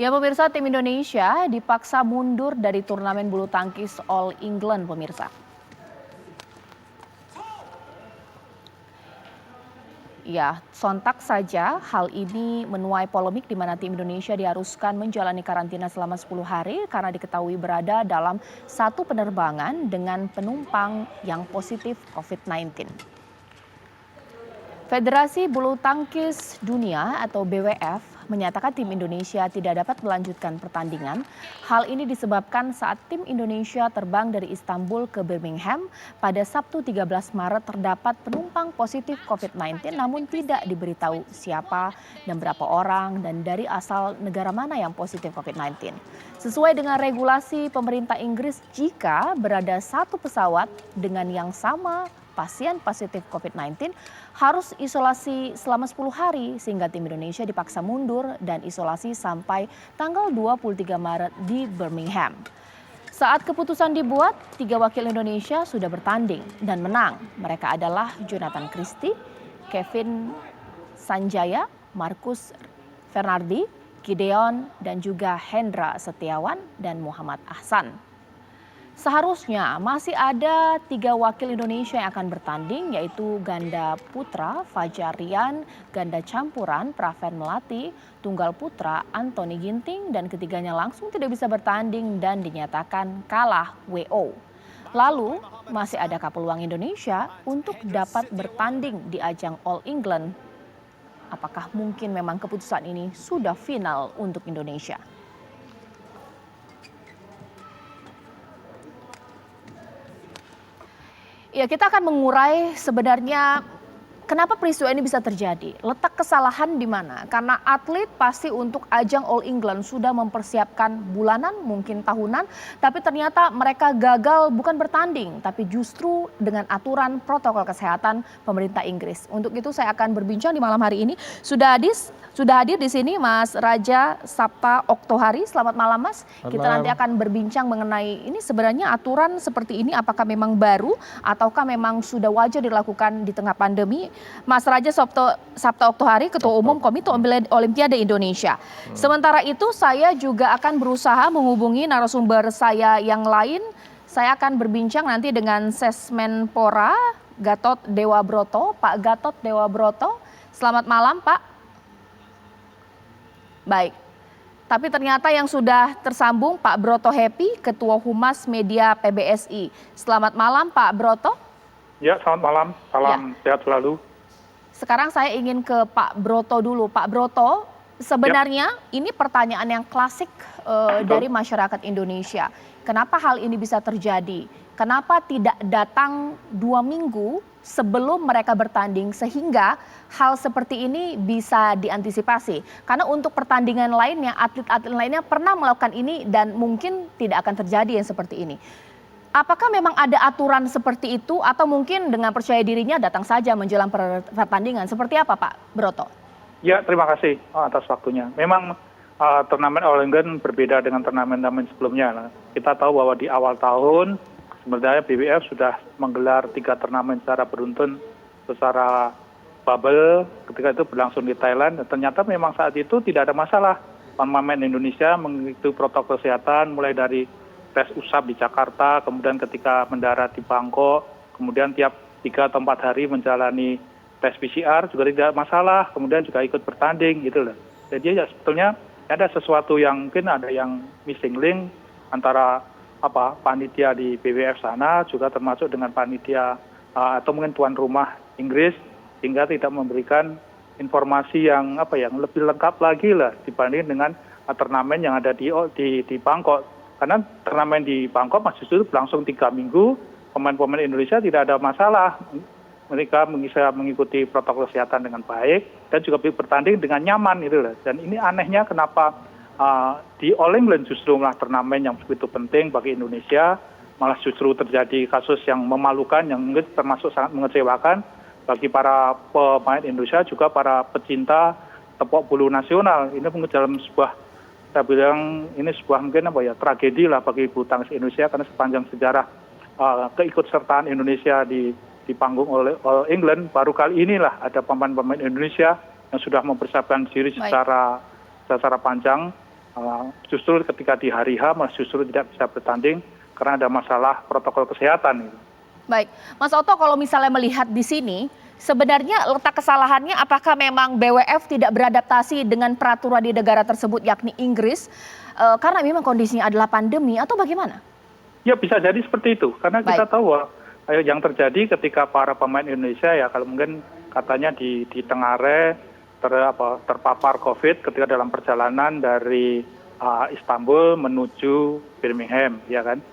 Ya pemirsa, tim Indonesia dipaksa mundur dari turnamen bulu tangkis All England pemirsa. Ya, sontak saja hal ini menuai polemik di mana tim Indonesia diharuskan menjalani karantina selama 10 hari karena diketahui berada dalam satu penerbangan dengan penumpang yang positif COVID-19. Federasi Bulu Tangkis Dunia atau BWF menyatakan tim Indonesia tidak dapat melanjutkan pertandingan. Hal ini disebabkan saat tim Indonesia terbang dari Istanbul ke Birmingham pada Sabtu 13 Maret terdapat penumpang positif COVID-19 namun tidak diberitahu siapa dan berapa orang dan dari asal negara mana yang positif COVID-19. Sesuai dengan regulasi pemerintah Inggris, jika berada satu pesawat dengan yang sama pasien positif COVID-19 harus isolasi selama 10 hari sehingga tim Indonesia dipaksa mundur dan isolasi sampai tanggal 23 Maret di Birmingham. Saat keputusan dibuat, 3 wakil Indonesia sudah bertanding dan menang. Mereka adalah Jonathan Christie, Kevin Sanjaya, Marcus Fernardi, Gideon dan juga Hendra Setiawan dan Muhammad Ahsan. Seharusnya masih ada 3 wakil Indonesia yang akan bertanding yaitu ganda putra Fajar Rian, ganda campuran Praven Melati, tunggal putra Anthony Ginting dan ketiganya langsung tidak bisa bertanding dan dinyatakan kalah WO. Lalu masih adakah peluang Indonesia untuk dapat bertanding di ajang All England? Apakah mungkin memang keputusan ini sudah final untuk Indonesia? Ya, kita akan mengurai sebenarnya kenapa peristiwa ini bisa terjadi. Letak kesalahan di mana? Karena atlet pasti untuk ajang All England sudah mempersiapkan bulanan, mungkin tahunan, tapi ternyata mereka gagal bukan bertanding, tapi justru dengan aturan protokol kesehatan pemerintah Inggris. Untuk itu saya akan berbincang di malam hari ini. Sudah hadir di sini Mas Raja Sapta Oktohari. Selamat malam Mas. Kita nanti akan berbincang mengenai ini sebenarnya aturan seperti ini apakah memang baru ataukah memang sudah wajar dilakukan di tengah pandemi. Mas Raja Sapta Oktohari, Ketua Umum Komite Olimpiade Indonesia. Sementara itu saya juga akan berusaha menghubungi narasumber saya yang lain. Saya akan berbincang nanti dengan Sesmenpora Gatot Dewa Broto, Pak Gatot Dewa Broto. Selamat malam Pak. Baik, tapi ternyata yang sudah tersambung Pak Broto Happy, Ketua Humas Media PBSI. Selamat malam Pak Broto. Ya, selamat malam. Salam sehat selalu. Sekarang saya ingin ke Pak Broto dulu. Pak Broto, sebenarnya ini pertanyaan yang klasik dari masyarakat Indonesia. Kenapa hal ini bisa terjadi? Kenapa tidak datang 2 minggu sebelum mereka bertanding sehingga hal seperti ini bisa diantisipasi? Karena untuk pertandingan lainnya, atlet-atlet lainnya pernah melakukan ini dan mungkin tidak akan terjadi yang seperti ini. Apakah memang ada aturan seperti itu atau mungkin dengan percaya dirinya datang saja menjelang pertandingan? Seperti apa Pak Broto? Ya, terima kasih atas waktunya. Memang turnamen All England berbeda dengan turnamen-turnamen sebelumnya. Kita tahu bahwa di awal tahun sebenarnya BWF sudah menggelar 3 turnamen secara beruntun secara bubble ketika itu berlangsung di Thailand. Dan ternyata memang saat itu tidak ada masalah. Pemain Indonesia mengikuti protokol kesehatan mulai dari tes usap di Jakarta, kemudian ketika mendarat di Bangkok, kemudian tiap 3 atau 4 hari menjalani tes PCR juga tidak masalah, kemudian juga ikut bertanding gitu loh. Jadi ya sebetulnya ada sesuatu yang mungkin ada yang missing link antara panitia di BWF sana juga termasuk dengan panitia atau mungkin tuan rumah Inggris sehingga tidak memberikan informasi yang yang lebih lengkap lagi lah dibanding dengan turnamen yang ada di Bangkok. Karena turnamen di Bangkok masih sudah berlangsung 3 minggu, pemain-pemain Indonesia tidak ada masalah. Mereka bisa mengikuti protokol kesehatan dengan baik dan juga bertanding dengan nyaman gitu loh. Dan ini anehnya kenapa di All England justru malah turnamen yang begitu penting bagi Indonesia, malah justru terjadi kasus yang memalukan yang mungkin termasuk sangat mengecewakan bagi para pemain Indonesia juga para pecinta sepak bola nasional. Ini mungkin dalam sebuah saya bilang ini sebuah mungkin tragedi lah bagi bulu tangkis Indonesia karena sepanjang sejarah keikutsertaan Indonesia di panggung All England baru kali inilah ada pemain-pemain Indonesia yang sudah mempersiapkan diri secara panjang Justru ketika di hari H malah justru tidak bisa bertanding karena ada masalah protokol kesehatan. Baik, Mas Oto, kalau misalnya melihat di sini, sebenarnya letak kesalahannya apakah memang BWF tidak beradaptasi dengan peraturan di negara tersebut, yakni Inggris, karena memang kondisinya adalah pandemi, atau bagaimana? Ya bisa jadi seperti itu, karena kita Baik. tahu bahwa yang terjadi ketika para pemain Indonesia ya kalau mungkin katanya di Tengare terpapar COVID ketika dalam perjalanan dari Istanbul menuju Birmingham, ya kan?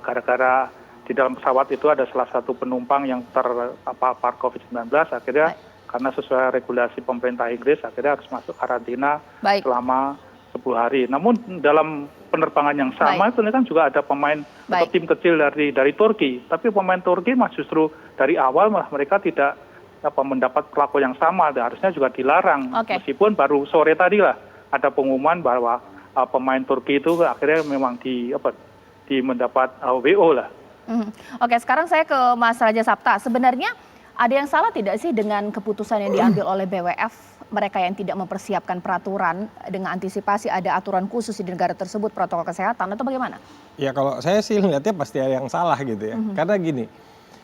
Gara-gara di dalam pesawat itu ada salah satu penumpang yang terpapar COVID-19, akhirnya karena sesuai regulasi pemerintah Inggris akhirnya harus masuk karantina Baik. selama 10 hari. Namun dalam penerbangan yang sama itu kan juga ada pemain atau tim kecil dari Turki, tapi pemain Turki justru dari awal malah mereka tidak mendapat perlakuan yang sama, dan harusnya juga dilarang. Meskipun baru sore tadi lah ada pengumuman bahwa pemain Turki itu akhirnya memang mendapat WO lah. Oke, sekarang saya ke Mas Raja Sapta. Sebenarnya ada yang salah tidak sih dengan keputusan yang diambil oleh BWF, mereka yang tidak mempersiapkan peraturan dengan antisipasi ada aturan khusus di negara tersebut, protokol kesehatan, atau bagaimana? Ya kalau saya sih lihatnya pasti ada yang salah gitu ya. Karena gini,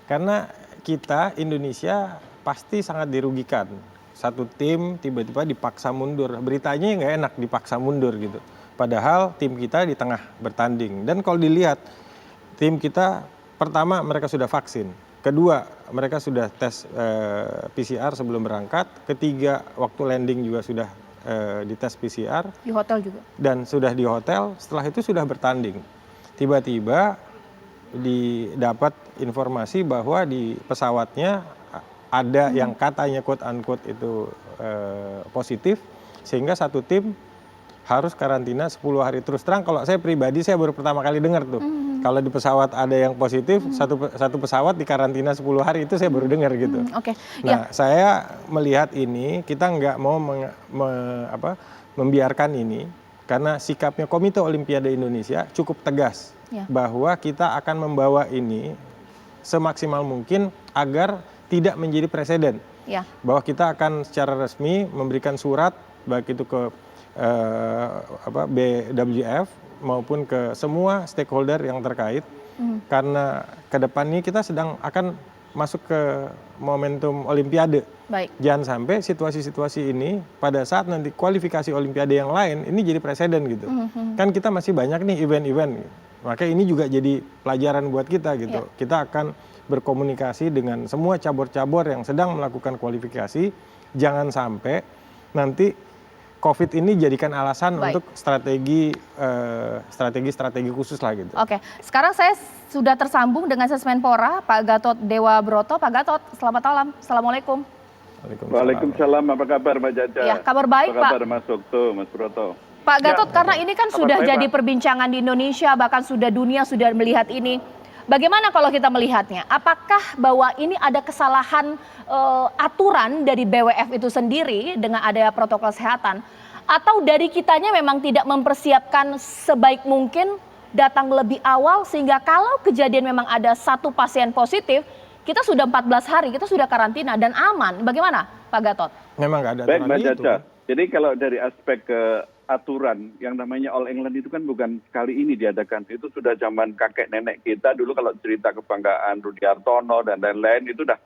karena kita Indonesia pasti sangat dirugikan. Satu tim tiba-tiba dipaksa mundur. Beritanya nggak enak, dipaksa mundur gitu. Padahal tim kita di tengah bertanding. Dan kalau dilihat, tim kita pertama mereka sudah vaksin. Kedua, mereka sudah tes PCR sebelum berangkat. Ketiga, waktu landing juga sudah dites PCR. Di hotel juga. Dan sudah di hotel, setelah itu sudah bertanding. Tiba-tiba didapat informasi bahwa di pesawatnya ada yang katanya quote unquote itu positif, sehingga satu tim harus karantina 10 hari. Terus terang kalau saya pribadi saya baru pertama kali dengar tuh. Kalau di pesawat ada yang positif, satu pesawat dikarantina 10 hari, itu saya baru dengar gitu. Nah, saya melihat ini kita nggak mau membiarkan ini karena sikapnya Komite Olimpiade Indonesia cukup tegas bahwa kita akan membawa ini semaksimal mungkin agar tidak menjadi presiden. Bahwa kita akan secara resmi memberikan surat baik itu ke BWF maupun ke semua stakeholder yang terkait, karena ke depan ini kita sedang akan masuk ke momentum Olimpiade. Jangan sampai situasi-situasi ini pada saat nanti kualifikasi Olimpiade yang lain ini jadi presiden gitu. Kan kita masih banyak nih event-event, maka ini juga jadi pelajaran buat kita gitu. Kita akan berkomunikasi dengan semua cabur-cabur yang sedang melakukan kualifikasi, jangan sampai nanti COVID ini jadikan alasan untuk strategi khusus lah gitu. Oke, sekarang saya sudah tersambung dengan Sesmenpora, Pak Gatot Dewa Broto. Pak Gatot, selamat malam. Assalamualaikum. Waalaikumsalam, apa kabar Mbak Jaja? Ya, kabar baik Pak. Apa kabar Mas Okto, Mas Broto? Pak Gatot, karena ini kan sudah jadi perbincangan di Indonesia, bahkan dunia sudah melihat ini. Bagaimana kalau kita melihatnya? Apakah bahwa ini ada kesalahan aturan dari BWF itu sendiri dengan adanya protokol kesehatan, atau dari kitanya memang tidak mempersiapkan sebaik mungkin, datang lebih awal sehingga kalau kejadian memang ada satu pasien positif, kita sudah 14 hari, kita sudah karantina dan aman. Bagaimana Pak Gatot? Memang nggak ada aturan. Baik Mbak Caca. Jadi kalau dari aspek aturan yang namanya All England itu kan bukan kali ini diadakan. Itu sudah zaman kakek nenek kita dulu, kalau cerita kebanggaan Rudi Hartono dan lain-lain itu udah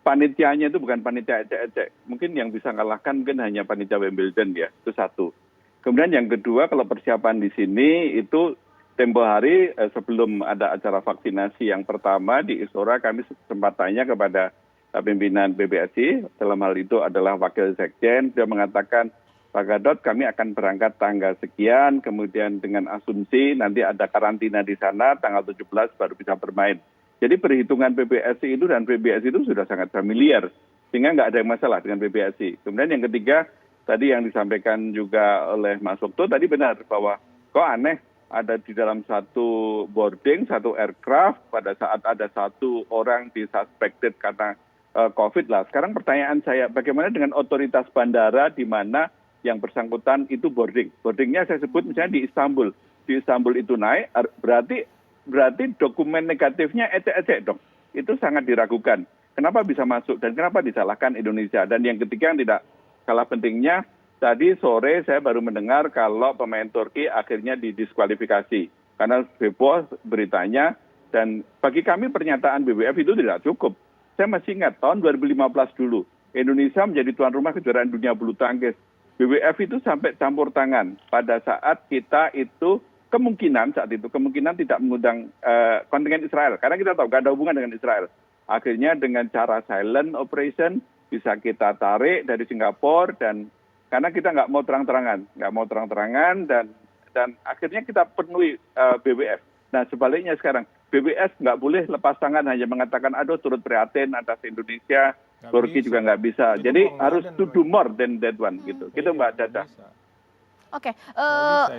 panitianya itu bukan panitia ecek-ecek. Mungkin yang bisa ngalahkan mungkin hanya panitia Wimbledon ya, itu satu. Kemudian yang kedua, kalau persiapan di sini itu tempo hari sebelum ada acara vaksinasi yang pertama di Istora, kami sempat tanya kepada pimpinan PBSI, dalam hal itu adalah Wakil Sekjen, dia mengatakan, Pak Gatot, kami akan berangkat tanggal sekian, kemudian dengan asumsi nanti ada karantina di sana, tanggal 17 baru bisa bermain. Jadi perhitungan PBSI itu dan PBSI itu sudah sangat familiar, sehingga nggak ada masalah dengan PBSI. Kemudian yang ketiga, tadi yang disampaikan juga oleh Mas Okto, tadi benar bahwa kok aneh, ada di dalam satu boarding, satu aircraft, pada saat ada satu orang disuspected karena COVID lah. Sekarang pertanyaan saya, bagaimana dengan otoritas bandara di mana yang bersangkutan itu boarding? Boardingnya saya sebut misalnya di Istanbul. Di Istanbul itu naik, berarti dokumen negatifnya ecek-ecek dong. Itu sangat diragukan. Kenapa bisa masuk dan kenapa disalahkan Indonesia? Dan yang ketiga yang tidak kalah pentingnya, tadi sore saya baru mendengar kalau pemain Turki akhirnya didiskualifikasi karena heboh beritanya, dan bagi kami pernyataan BWF itu tidak cukup. Saya masih ingat tahun 2015 dulu, Indonesia menjadi tuan rumah kejuaraan dunia bulu tangkis. BWF itu sampai campur tangan pada saat kita itu kemungkinan tidak mengundang kontingen Israel, karena kita tahu gak ada hubungan dengan Israel. Akhirnya dengan cara silent operation bisa kita tarik dari Singapura, dan karena kita nggak mau terang-terangan dan akhirnya kita penuhi BWF. Nah sebaliknya sekarang BWF nggak boleh lepas tangan hanya mengatakan aduh turut prihatin atas Indonesia, Turki juga nggak bisa. Jadi harus to do more than that one gitu. Gitu Mbak Caca. Oke,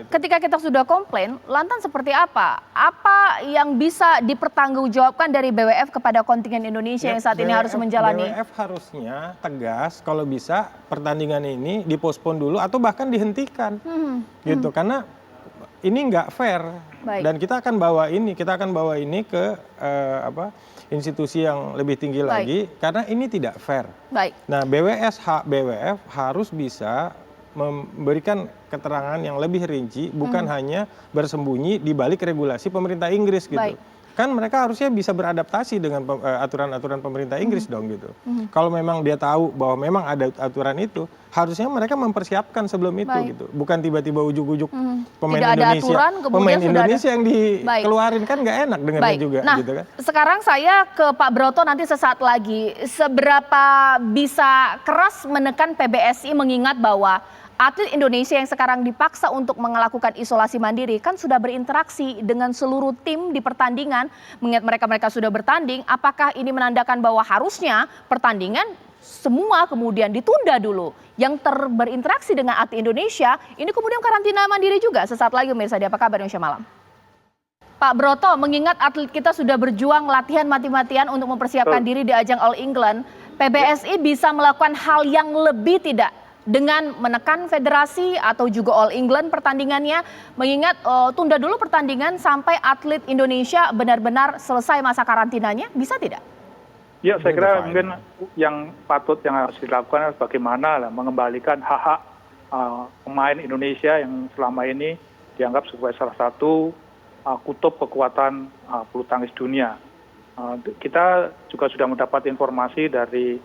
ketika kita sudah komplain, lantas seperti apa? Apa yang bisa dipertanggungjawabkan dari BWF kepada kontingen Indonesia yang saat ini harus menjalani? BWF harusnya tegas kalau bisa pertandingan ini dipospon dulu atau bahkan dihentikan, gitu. Karena ini nggak fair. Baik. Dan kita akan bawa ini ke institusi yang lebih tinggi lagi, karena ini tidak fair. Baik. Nah, BWF harus bisa memberikan keterangan yang lebih rinci, bukan hanya bersembunyi di balik regulasi pemerintah Inggris gitu. Baik. Kan mereka harusnya bisa beradaptasi dengan aturan-aturan pemerintah Inggris dong gitu. Kalau memang dia tahu bahwa memang ada aturan itu, harusnya mereka mempersiapkan sebelum itu gitu. Bukan tiba-tiba ujuk-ujuk pemain Tidak ada Indonesia, aturan, pemain Indonesia yang dikeluarin, kan nggak enak dengarnya juga Nah, gitu kan. sekarang saya ke Pak Broto nanti sesaat lagi. Seberapa bisa keras menekan PBSI mengingat bahwa atlet Indonesia yang sekarang dipaksa untuk melakukan isolasi mandiri kan sudah berinteraksi dengan seluruh tim di pertandingan, mengingat mereka sudah bertanding. Apakah ini menandakan bahwa harusnya pertandingan semua kemudian ditunda dulu? Yang berinteraksi dengan atlet Indonesia ini kemudian karantina mandiri juga. Sesaat lagi pemirsa di Apa Kabar Indonesia Malam. Pak Broto, mengingat atlet kita sudah berjuang latihan mati-matian untuk mempersiapkan diri di ajang All England, PBSI bisa melakukan hal yang lebih tidak dengan menekan federasi atau juga All England pertandingannya, mengingat tunda dulu pertandingan sampai atlet Indonesia benar-benar selesai masa karantinanya, bisa tidak? Ya, saya kira mungkin yang harus dilakukan adalah bagaimana mengembalikan hak-hak pemain Indonesia yang selama ini dianggap sebagai salah satu kutub kekuatan bulu tangkis dunia. Kita juga sudah mendapat informasi dari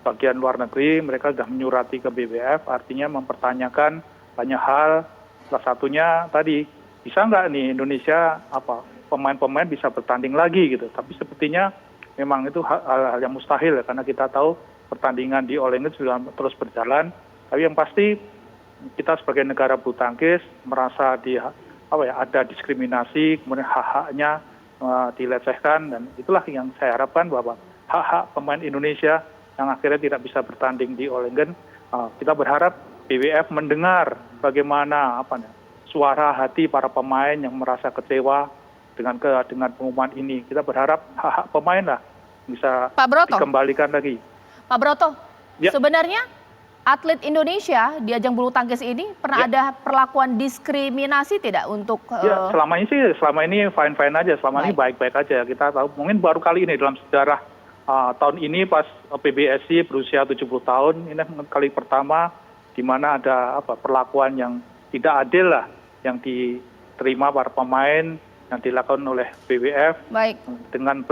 bagian luar negeri, mereka sudah menyurati ke BWF, artinya mempertanyakan banyak hal. Salah satunya tadi, bisa nggak nih Indonesia pemain-pemain bisa bertanding lagi gitu. Tapi sepertinya memang itu hal yang mustahil ya, karena kita tahu pertandingan di All England sudah terus berjalan. Tapi yang pasti kita sebagai negara bulu tangkis merasa ada diskriminasi, kemudian hak-haknya dilecehkan, dan itulah yang saya harapkan bahwa hak-hak pemain Indonesia yang akhirnya tidak bisa bertanding di All England, kita berharap BWF mendengar bagaimana suara hati para pemain yang merasa kecewa dengan pengumuman ini. Kita berharap hak-hak pemain lah bisa dikembalikan lagi. Pak Broto, ya. Sebenarnya atlet Indonesia di ajang bulu tangkis ini pernah ada perlakuan diskriminasi tidak untuk? Ya, selama ini fine-fine aja, selama ini baik-baik aja. Kita tahu mungkin baru kali ini dalam sejarah tahun ini pas PBSI berusia 70 tahun, ini kali pertama di mana ada perlakuan yang tidak adil lah yang diterima para pemain yang dilakukan oleh BWF. Baik. Dengan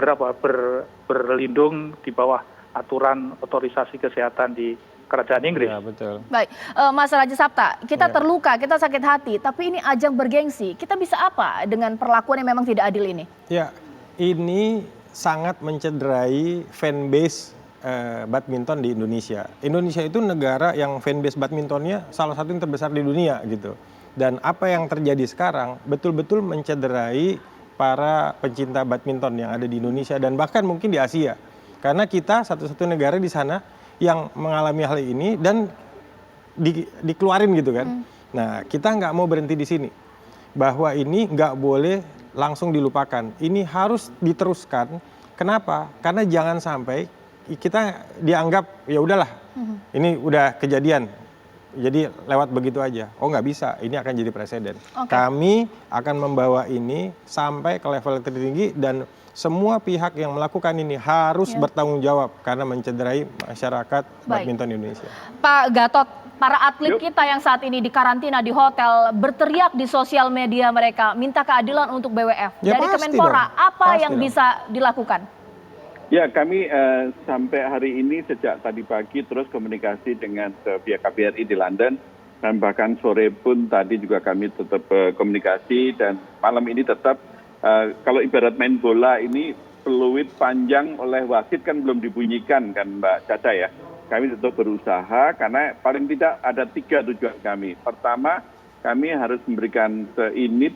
berlindung di bawah aturan otorisasi kesehatan di Kerajaan Inggris. Ya, betul. Baik, Mas Raja Sapta, kita terluka, kita sakit hati, tapi ini ajang bergengsi. Kita bisa apa dengan perlakuan yang memang tidak adil ini? Ya, ini sangat mencederai fanbase badminton di Indonesia. Indonesia itu negara yang fanbase badmintonnya salah satu yang terbesar di dunia gitu. Dan apa yang terjadi sekarang betul-betul mencederai para pencinta badminton yang ada di Indonesia dan bahkan mungkin di Asia. Karena kita satu-satu negara di sana yang mengalami hal ini dan dikeluarin gitu kan. Nah, kita nggak mau berhenti di sini. Bahwa ini nggak boleh langsung dilupakan. Ini harus diteruskan. Kenapa? Karena jangan sampai kita dianggap ya udahlah, ini udah kejadian. jadi lewat begitu aja. Oh nggak bisa, ini akan jadi presiden. Oke. Kami akan membawa ini sampai ke level tertinggi dan semua pihak yang melakukan ini harus bertanggung jawab karena mencederai masyarakat badminton Indonesia. Pak Gatot, para atlet kita yang saat ini di karantina di hotel berteriak di sosial media mereka minta keadilan untuk BWF. Ya, dari pasti Kemenpora, dong. apa Pasti yang dong. bisa dilakukan? Ya, kami sampai hari ini sejak tadi pagi terus komunikasi dengan pihak KBRI di London, dan bahkan sore pun tadi juga kami tetap komunikasi, dan malam ini tetap kalau ibarat main bola ini peluit panjang oleh wasit kan belum dibunyikan kan Mbak Caca ya. Kami tetap berusaha karena paling tidak ada 3 tujuan kami. Pertama, kami harus memberikan ini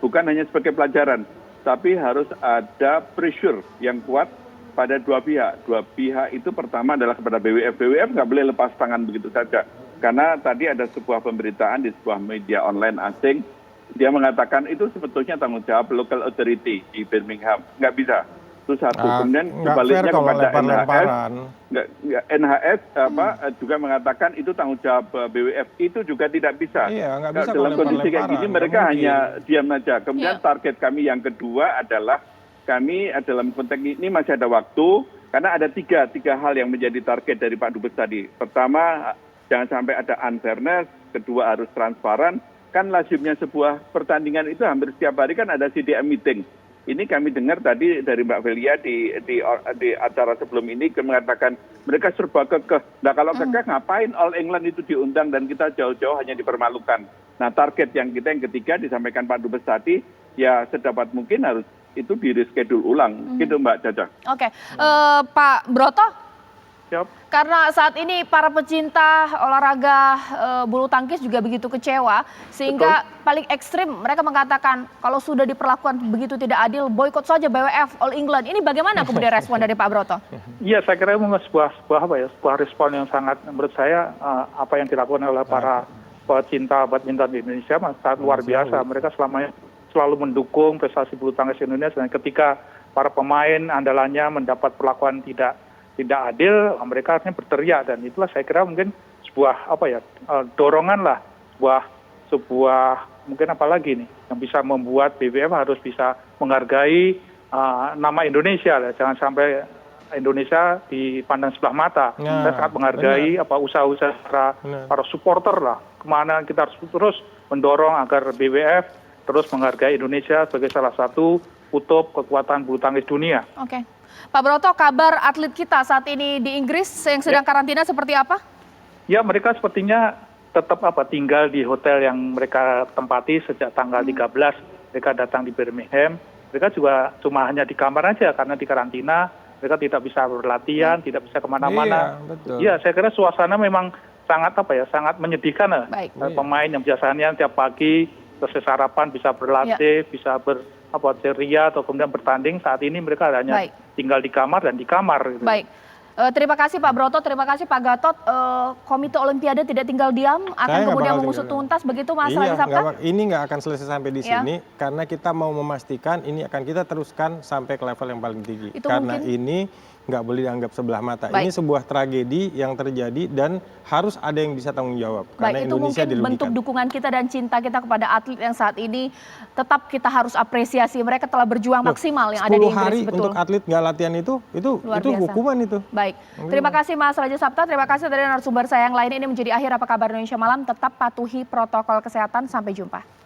bukan hanya sebagai pelajaran, tapi harus ada pressure yang kuat pada 2 pihak. 2 pihak itu pertama adalah kepada BWF. BWF nggak boleh lepas tangan begitu saja. Karena tadi ada sebuah pemberitaan di sebuah media online asing, dia mengatakan itu sebetulnya tanggung jawab local authority di Birmingham. Nggak bisa. Itu satu. Kemudian sebaliknya kepada NHS juga mengatakan itu tanggung jawab BWF. Itu juga tidak bisa. Iya, nggak bisa dalam kondisi kayak gini mereka hanya diam saja. Kemudian target kami yang kedua adalah kami dalam konteks ini masih ada waktu karena ada tiga hal yang menjadi target dari Pak Dubes tadi. Pertama, jangan sampai ada unfairness. Kedua, harus transparan. Kan lazimnya sebuah pertandingan itu hampir setiap hari kan ada CDM meeting. Ini kami dengar tadi dari Mbak Velia di acara sebelum ini mengatakan mereka serba kekeh. Nah kalau kekeh ngapain All England itu diundang dan kita jauh-jauh hanya dipermalukan. Nah target yang ketiga disampaikan Pak Dubes tadi ya sedapat mungkin harus itu di reschedule ulang. Gitu Mbak Caca. Oke, Pak Broto. Siap. Karena saat ini para pecinta olahraga bulu tangkis juga begitu kecewa, sehingga paling ekstrim mereka mengatakan kalau sudah diperlakukan begitu tidak adil, boykot saja BWF All England. Ini bagaimana kemudian respon dari Pak Broto? Iya, saya kira memang sebuah respon yang sangat menurut saya apa yang dilakukan oleh para pecinta badminton di Indonesia sangat luar biasa. Mereka selamanya selalu mendukung prestasi bulu tangkis Indonesia, dan ketika para pemain andalannya mendapat perlakuan tidak adil, mereka harusnya berteriak, dan itulah saya kira mungkin sebuah dorongan lah, sebuah mungkin apa lagi nih yang bisa membuat BWF harus bisa menghargai nama Indonesia lah. Jangan sampai Indonesia dipandang sebelah mata. Saya sangat menghargai usaha-usaha para supporter lah, kemana kita harus terus mendorong agar BWF terus menghargai Indonesia sebagai salah satu kutub kekuatan bulu tangkis dunia. Oke. Pak Broto, kabar atlet kita saat ini di Inggris yang sedang karantina seperti apa? Ya, mereka sepertinya tetap tinggal di hotel yang mereka tempati sejak tanggal 13. Mereka datang di Birmingham. Mereka juga cuma hanya di kamar aja karena di karantina. Mereka tidak bisa berlatihan, tidak bisa kemana-mana. Iya, saya kira suasana memang sangat sangat menyedihkan lah. Pemain yang biasanya tiap pagi selesai sarapan bisa berlatih, bisa ceria atau kemudian bertanding, saat ini mereka hanya tinggal di kamar dan di kamar. Gitu. Baik, terima kasih Pak Broto, terima kasih Pak Gatot. Komite Olimpiade tidak tinggal diam, akan kemudian mengusut tuntas begitu Mas Raja Sabta? Ini nggak akan selesai sampai di sini, karena kita mau memastikan ini akan kita teruskan sampai ke level yang paling tinggi. Karena ini nggak boleh dianggap sebelah mata. Ini sebuah tragedi yang terjadi dan harus ada yang bisa tanggung jawab. Karena itu Indonesia mungkin bentuk dukungan kita dan cinta kita kepada atlet yang saat ini tetap kita harus apresiasi. Mereka telah berjuang maksimal yang ada di Inggris. 10 hari untuk atlet nggak latihan itu hukuman itu. Baik, terima kasih Mas Raja Sabta, terima kasih dari narasumber saya yang lain. Ini menjadi akhir Apa Kabar Indonesia Malam. Tetap patuhi protokol kesehatan, sampai jumpa.